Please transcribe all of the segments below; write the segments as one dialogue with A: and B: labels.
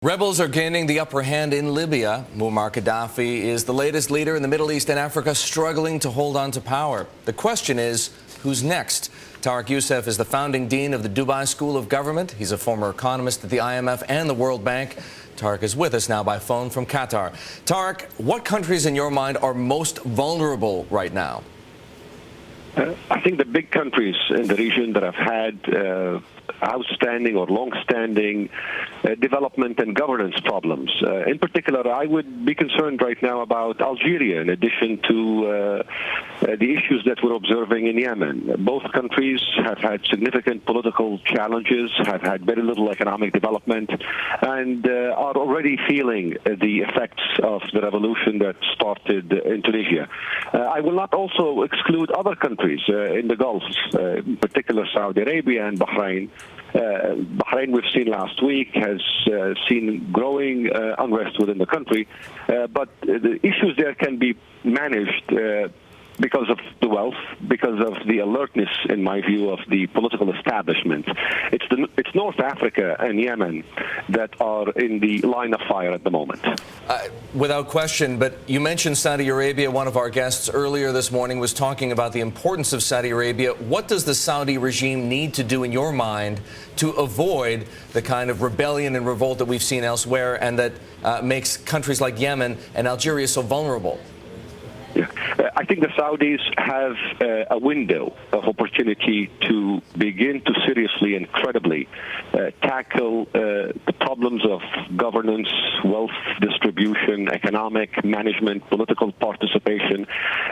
A: Rebels are gaining the upper hand in Libya. Muammar Gaddafi is the latest leader in the Middle East and Africa struggling to hold on to power. The question is, who's next? Tarik Yousef is the founding dean of the Dubai School of Government. He's a former economist at the IMF and the World Bank. Tarik is with us now by phone from Qatar. Tarik, what countries in your mind are most vulnerable right now?
B: I think the big countries in the region that have had outstanding or long-standing development and governance problems. In particular, I would be concerned right now about Algeria, in addition to the issues that we're observing in Yemen. Both countries have had significant political challenges, have had very little economic development, and are already feeling the effects of the revolution that started in Tunisia. I will not also exclude other countries in the Gulf, in particular Saudi Arabia and Bahrain. Bahrain, we've seen last week, has seen growing unrest within the country, but the issues there can be managed because of the wealth, because of the alertness, in my view, of the political establishment. It's North Africa and Yemen that are in the line of fire at the moment.
A: Without question, but you mentioned Saudi Arabia. One of our guests earlier this morning was talking about the importance of Saudi Arabia. What does the Saudi regime need to do, in your mind, to avoid the kind of rebellion and revolt that we've seen elsewhere and that makes countries like Yemen and Algeria so vulnerable?
B: Yeah. I think the Saudis have a window of opportunity to begin to seriously and credibly tackle the problems of governance, wealth distribution, economic management, political participation,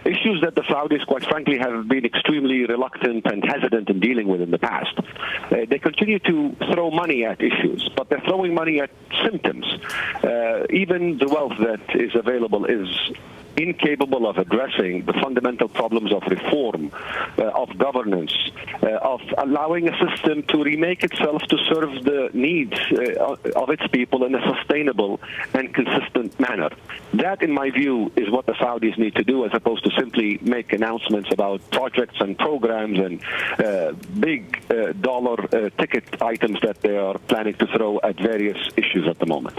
B: issues that the Saudis, quite frankly, have been extremely reluctant and hesitant in dealing with in the past. They continue to throw money at issues, but they're throwing money at symptoms. Even the wealth that is available is incapable of addressing the fundamental problems of reform, of governance, of allowing a system to remake itself to serve the needs of its people in a sustainable and consistent manner. That, in my view, is what the Saudis need to do, as opposed to simply make announcements about projects and programs and big dollar ticket items that they are planning to throw at various issues at the moment.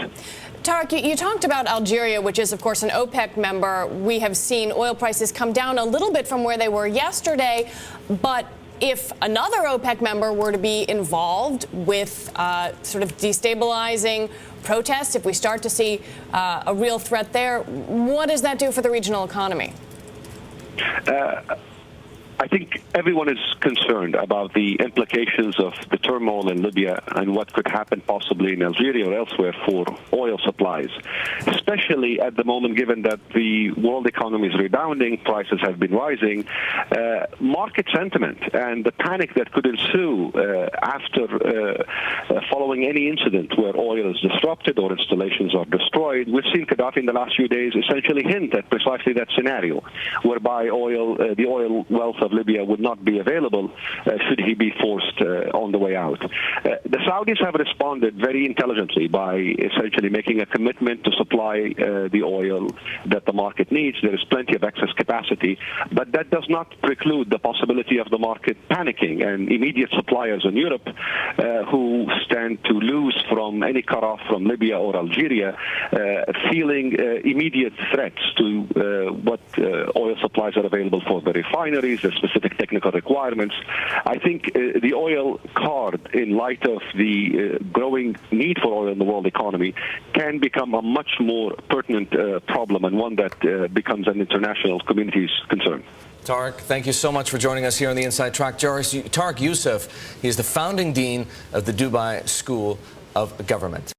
C: Tarik, you talked about Algeria, which is, of course, an OPEC member. We have seen oil prices come down a little bit from where they were yesterday, but if another OPEC member were to be involved with sort of destabilizing protests, if we start to see a real threat there, what does that do for the regional economy?
B: I think everyone is concerned about the implications of the turmoil in Libya and what could happen possibly in Algeria or elsewhere for oil supplies, especially at the moment, given that the world economy is rebounding, prices have been rising. Market sentiment and the panic that could ensue after following any incident where oil is disrupted or installations are destroyed. We've seen Gaddafi in the last few days essentially hint at precisely that scenario, whereby the oil wealth of Libya would not be available should he be forced on the way out. The Saudis have responded very intelligently by essentially making a commitment to supply the oil that the market needs. There is plenty of excess capacity, but that does not preclude the possibility of the market panicking, and immediate suppliers in Europe who stand to lose from any cutoff from Libya or Algeria feeling immediate threats to what oil supplies are available for the refineries, the specific technical requirements. I think the oil card, in light of the growing need for oil in the world economy, can become a much more pertinent problem, and one that becomes an international community's concern.
A: Tarik, thank you so much for joining us here on the Inside Track. Tarik Yousef, he is the founding dean of the Dubai School of Government.